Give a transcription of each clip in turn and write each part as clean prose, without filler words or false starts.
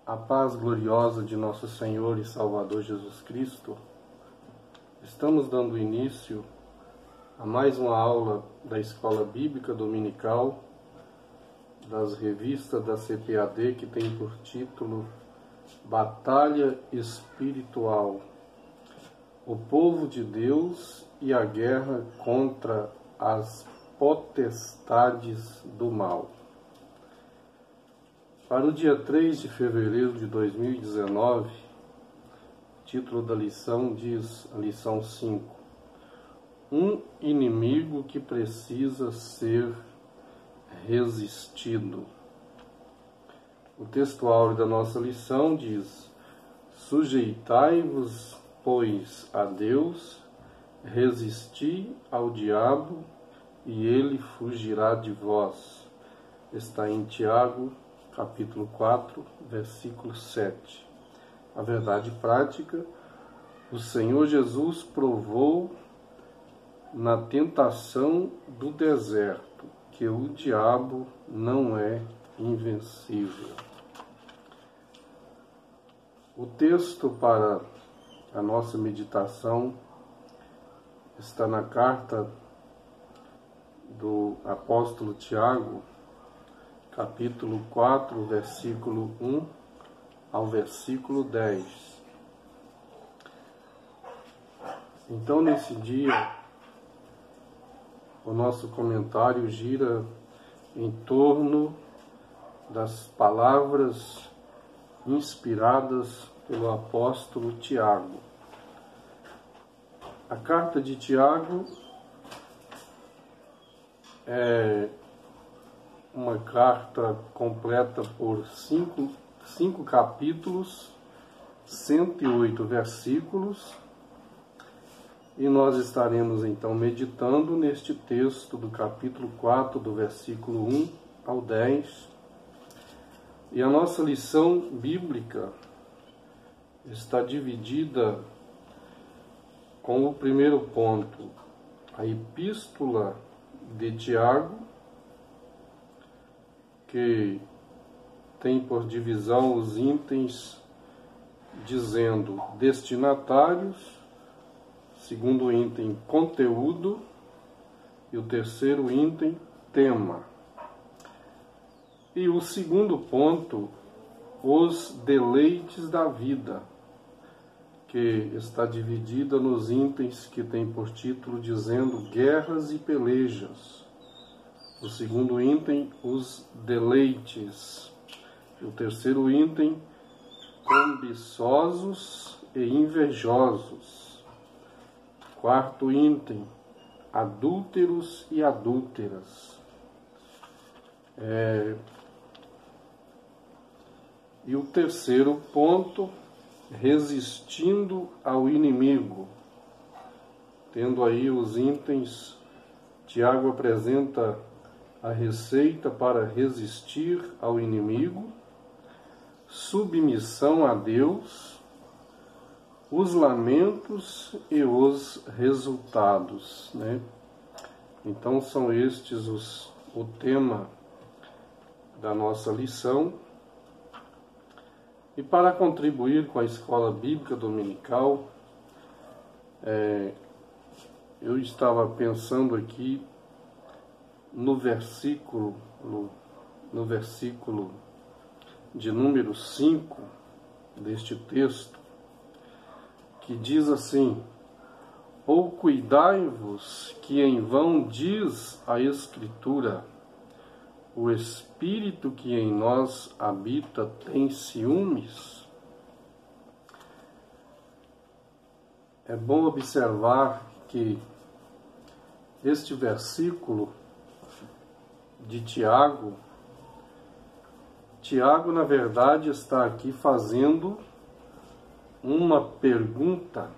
A paz gloriosa de nosso Senhor e Salvador Jesus Cristo. Estamos dando início a mais uma aula da Escola Bíblica Dominical das revistas da CPAD, que tem por título Batalha Espiritual, o povo de Deus e a guerra contra as potestades do mal. Para o dia 3 de fevereiro de 2019, o título da lição diz, a lição 5, um inimigo que precisa ser resistido. O texto áureo da nossa lição diz: sujeitai-vos, pois, a Deus, resisti ao diabo, e ele fugirá de vós. Está em Tiago, capítulo 4, versículo 7. A verdade prática: o Senhor Jesus provou na tentação do deserto que o diabo não é invencível. O texto para a nossa meditação está na carta do apóstolo Tiago, capítulo 4, versículo 1 ao versículo 10. Então, nesse dia, o nosso comentário gira em torno das palavras inspiradas pelo apóstolo Tiago. A carta de Tiago é uma carta completa por cinco capítulos, 108 versículos, e nós estaremos então meditando neste texto do capítulo 4, do versículo 1 ao 10. E a nossa lição bíblica está dividida com o primeiro ponto, a epístola de Tiago, que tem por divisão os itens dizendo destinatários, segundo item conteúdo e o terceiro item tema. E o segundo ponto, os deleites da vida, que está dividida nos itens que tem por título dizendo guerras e pelejas. O segundo item, os deleites. E o terceiro item, cobiçosos e invejosos. Quarto item, adúlteros e adúlteras. E o terceiro ponto, resistindo ao inimigo. Tendo aí os itens, Tiago apresenta a receita para resistir ao inimigo, submissão a Deus, os lamentos e os resultados, né? Então são estes o tema da nossa lição. E para contribuir com a Escola Bíblica Dominical, eu estava pensando aqui no versículo de número 5 deste texto, que diz assim: ou cuidai-vos que em vão diz a Escritura, o Espírito que em nós habita tem ciúmes. É bom observar que este versículo de Tiago, na verdade, está aqui fazendo uma pergunta.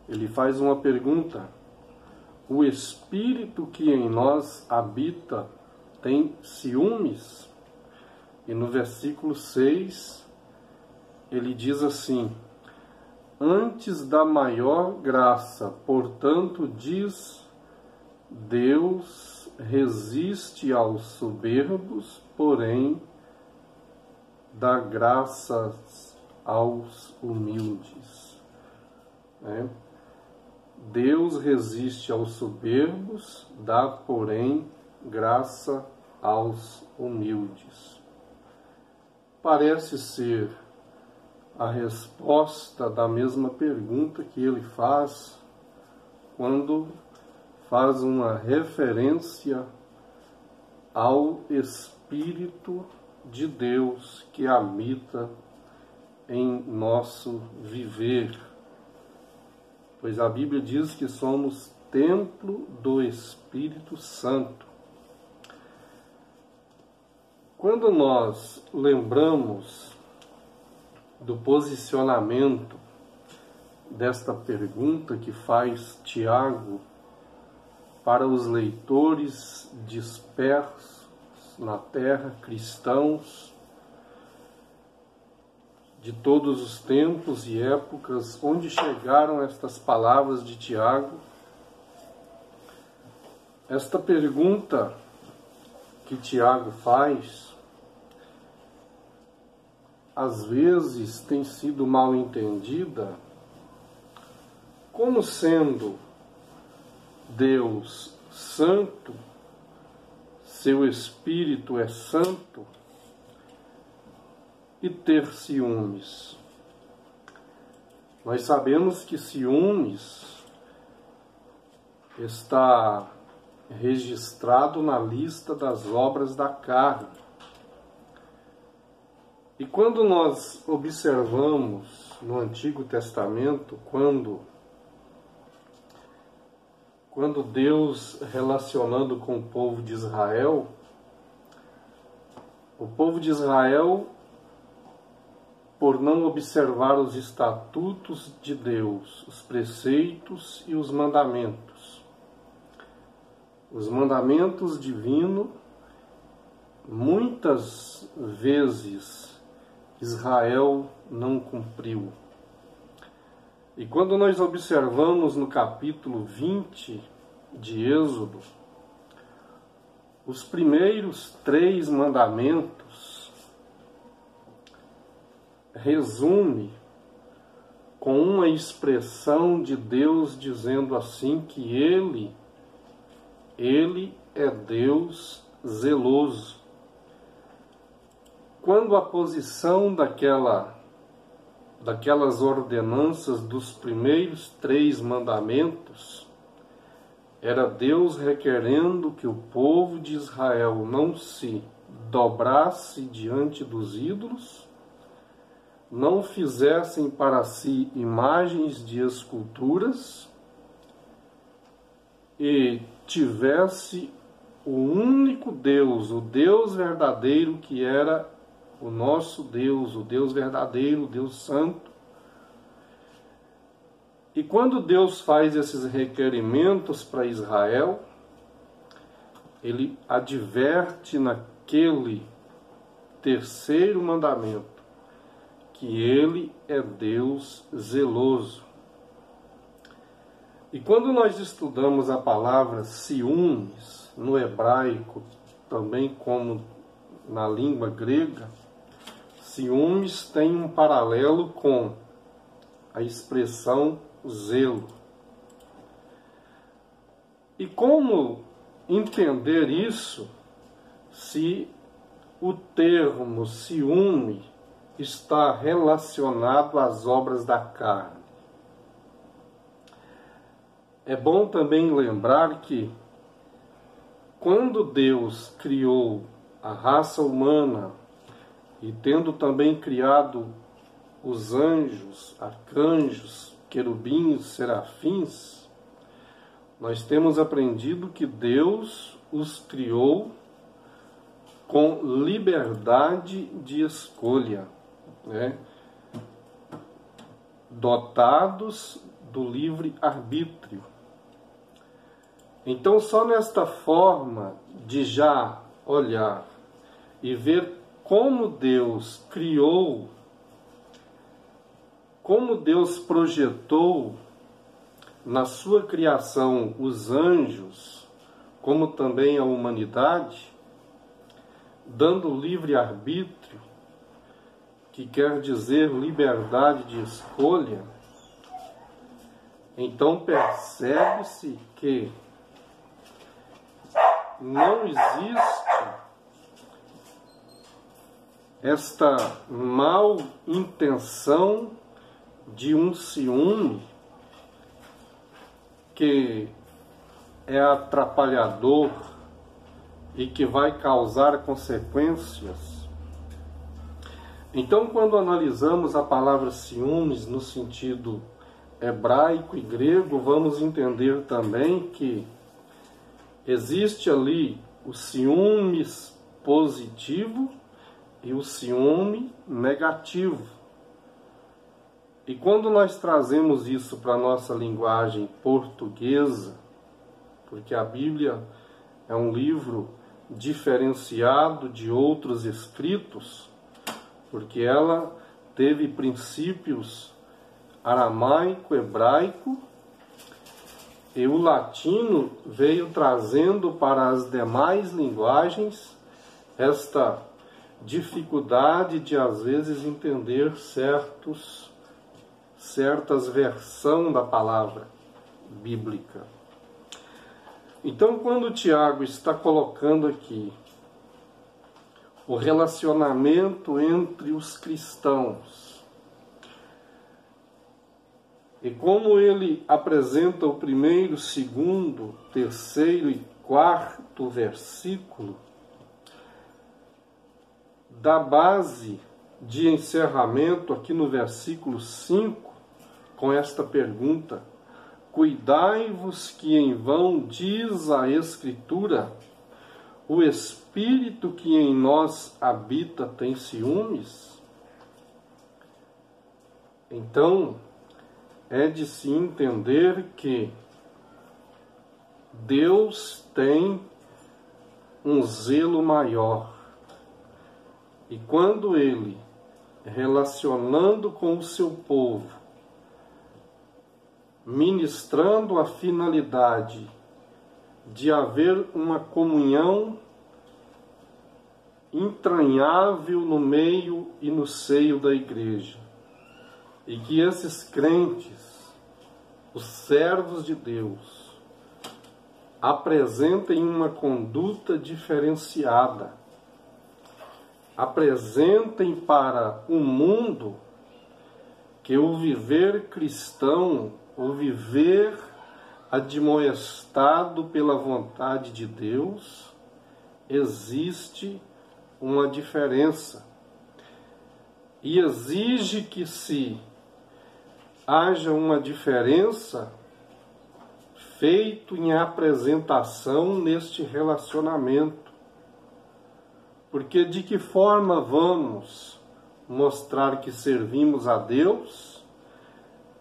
Ele faz uma pergunta: o Espírito que em nós habita tem ciúmes? E no versículo 6, ele diz assim: antes da maior graça, portanto, diz Deus, resiste aos soberbos, porém dá graças aos humildes. Deus resiste aos soberbos, dá, porém, graça aos humildes. Parece ser a resposta da mesma pergunta que ele faz quando faz uma referência ao Espírito de Deus que habita em nosso viver. Pois a Bíblia diz que somos templo do Espírito Santo. Quando nós lembramos do posicionamento desta pergunta que faz Tiago para os leitores dispersos na terra, cristãos de todos os tempos e épocas, onde chegaram estas palavras de Tiago, esta pergunta que Tiago faz, às vezes tem sido mal entendida como sendo Deus santo, seu Espírito é santo, e ter ciúmes. Nós sabemos que ciúmes está registrado na lista das obras da carne. E quando nós observamos no Antigo Testamento, quando Deus relacionando com o povo de Israel, o povo de Israel, por não observar os estatutos de Deus, os preceitos e os mandamentos divinos, muitas vezes Israel não cumpriu. E quando nós observamos no capítulo 20 de Êxodo, os primeiros 3 mandamentos resume com uma expressão de Deus dizendo assim que Ele é Deus zeloso. Quando a posição daquelas ordenanças dos primeiros 3 mandamentos era Deus requerendo que o povo de Israel não se dobrasse diante dos ídolos, não fizessem para si imagens de esculturas e tivesse o único Deus, o Deus verdadeiro, que era o nosso Deus, o Deus verdadeiro, o Deus santo. E quando Deus faz esses requerimentos para Israel, Ele adverte naquele 3º mandamento que Ele é Deus zeloso. E quando nós estudamos a palavra ciúmes, no hebraico, também como na língua grega, ciúmes tem um paralelo com a expressão zelo. E como entender isso se o termo ciúme está relacionado às obras da carne? É bom também lembrar que quando Deus criou a raça humana e tendo também criado os anjos, arcanjos, querubins, serafins, nós temos aprendido que Deus os criou com liberdade de escolha, dotados do livre arbítrio. Então, só nesta forma de já olhar e ver como Deus criou, como Deus projetou na sua criação os anjos, como também a humanidade, dando livre arbítrio, que quer dizer liberdade de escolha, então percebe-se que não existe esta mal intenção de um ciúme que é atrapalhador e que vai causar consequências. Então, quando analisamos a palavra ciúmes no sentido hebraico e grego, vamos entender também que existe ali o ciúmes positivo e o ciúme negativo. E quando nós trazemos isso para a nossa linguagem portuguesa, porque a Bíblia é um livro diferenciado de outros escritos, porque ela teve princípios aramaico, hebraico, e o latino veio trazendo para as demais linguagens esta dificuldade de, às vezes, entender certas versões da palavra bíblica. Então, quando Tiago está colocando aqui o relacionamento entre os cristãos, e como ele apresenta o primeiro, segundo, terceiro e quarto versículo, da base de encerramento aqui no versículo 5, com esta pergunta: cuidai-vos que em vão diz a Escritura, o Espírito que em nós habita tem ciúmes? Então, é de se entender que Deus tem um zelo maior. E quando Ele, relacionando com o seu povo, ministrando a finalidade de haver uma comunhão entranhável no meio e no seio da igreja, e que esses crentes, os servos de Deus, apresentem uma conduta diferenciada, apresentem para o mundo que o viver cristão, o viver admoestado pela vontade de Deus, existe uma diferença. E exige que se haja uma diferença feito em apresentação neste relacionamento. Porque de que forma vamos mostrar que servimos a Deus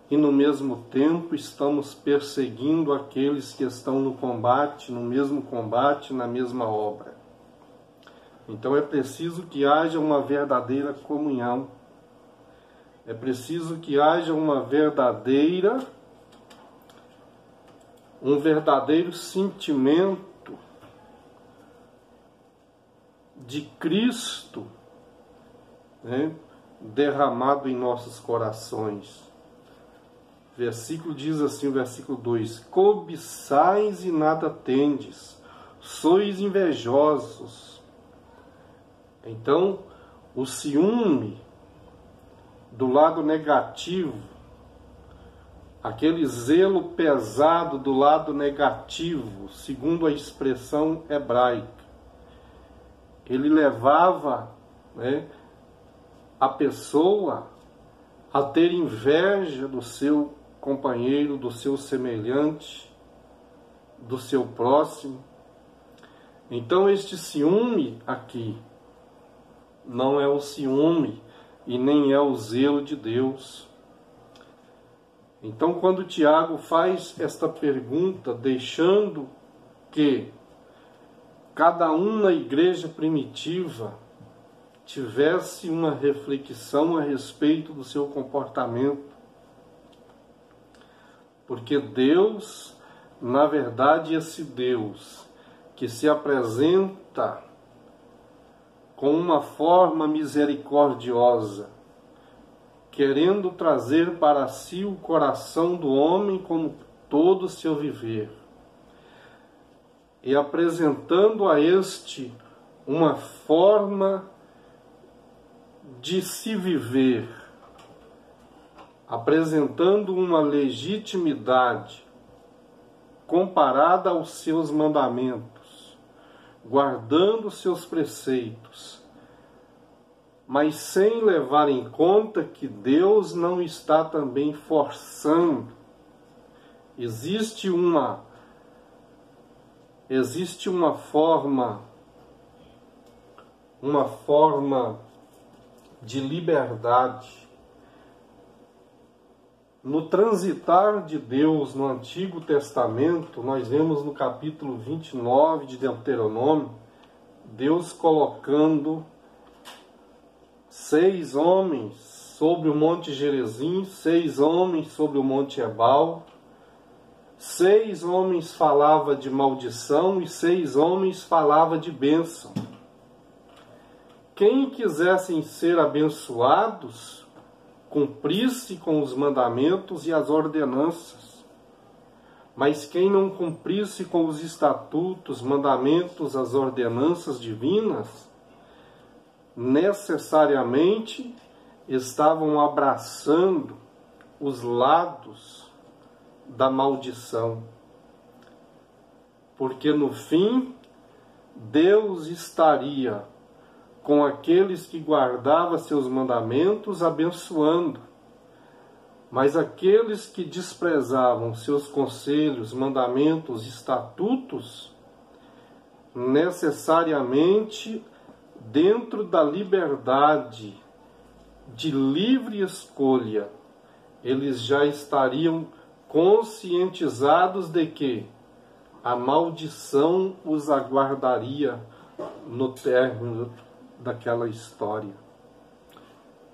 e no mesmo tempo estamos perseguindo aqueles que estão no combate, no mesmo combate, na mesma obra? Então é preciso que haja uma verdadeira comunhão. É preciso que haja um verdadeiro sentimento de Cristo, né, derramado em nossos corações. O versículo diz assim, o versículo 2: cobiçais e nada tendes, sois invejosos. Então, o ciúme do lado negativo, aquele zelo pesado do lado negativo, segundo a expressão hebraica, ele levava, né, a pessoa a ter inveja do seu companheiro, do seu semelhante, do seu próximo. Então este ciúme aqui não é o ciúme e nem é o zelo de Deus. Então, quando Tiago faz esta pergunta, deixando que cada um na igreja primitiva tivesse uma reflexão a respeito do seu comportamento, porque Deus, na verdade, esse Deus que se apresenta com uma forma misericordiosa querendo trazer para si o coração do homem como todo o seu viver, e apresentando a este uma forma de se viver, apresentando uma legitimidade comparada aos seus mandamentos, guardando seus preceitos, mas sem levar em conta que Deus não está também forçando. Existe uma forma de liberdade no transitar de Deus no Antigo Testamento. Nós vemos no capítulo 29 de Deuteronômio, Deus colocando 6 homens sobre o Monte Gerizim, 6 homens sobre o Monte Ebal. 6 homens falava de maldição e 6 homens falava de bênção. Quem quisessem ser abençoados, cumprisse com os mandamentos e as ordenanças. Mas quem não cumprisse com os estatutos, mandamentos, as ordenanças divinas, necessariamente estavam abraçando os lados da maldição. Porque no fim, Deus estaria com aqueles que guardavam seus mandamentos abençoando, mas aqueles que desprezavam seus conselhos, mandamentos, estatutos, necessariamente, dentro da liberdade de livre escolha, eles já estariam conscientizados de que a maldição os aguardaria no término daquela história.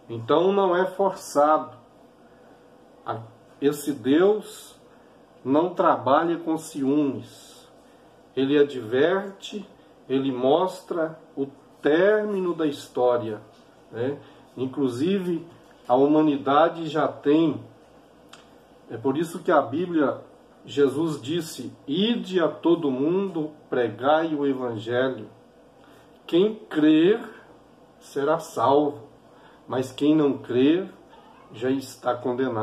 Então não é forçado. Esse Deus não trabalha com ciúmes. Ele adverte, ele mostra o término da história, né? Inclusive, a humanidade já tem. É por isso que a Bíblia, Jesus disse: ide a todo mundo, pregai o Evangelho. Quem crer será salvo, mas quem não crer já está condenado.